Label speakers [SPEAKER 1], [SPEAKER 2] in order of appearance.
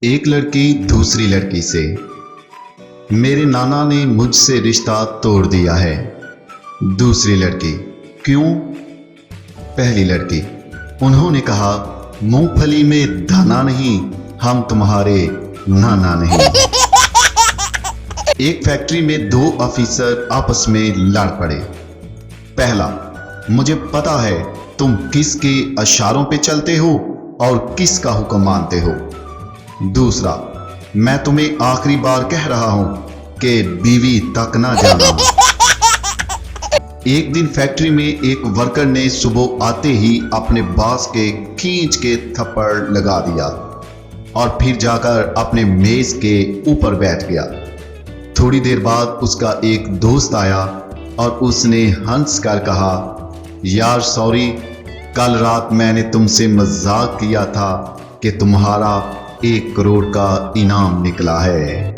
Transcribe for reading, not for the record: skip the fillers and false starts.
[SPEAKER 1] एक लड़की दूसरी लड़की से। मेरे नाना ने मुझसे रिश्ता तोड़ दिया है। दूसरी लड़की, क्यों? पहली लड़की, उन्होंने कहा मूंगफली में दाना नहीं, हम तुम्हारे नाना नहीं। एक फैक्ट्री में दो ऑफिसर आपस में लड़ पड़े। पहला, मुझे पता है तुम किसके इशारों पे चलते हो और किसका हुक्म मानते हो। दूसरा, मैं तुम्हें आखिरी बार कह रहा हूं कि बीवी तक ना जाना। एक दिन फैक्ट्री में एक वर्कर ने सुबह आते ही अपने बॉस के खींच के थप्पड़ लगा दिया और फिर जाकर अपने मेज के ऊपर बैठ गया। थोड़ी देर बाद उसका एक दोस्त आया और उसने हंस कर कहा, यार सॉरी, कल रात मैंने तुमसे मजाक किया था कि तुम्हारा 1 करोड़ का इनाम निकला है।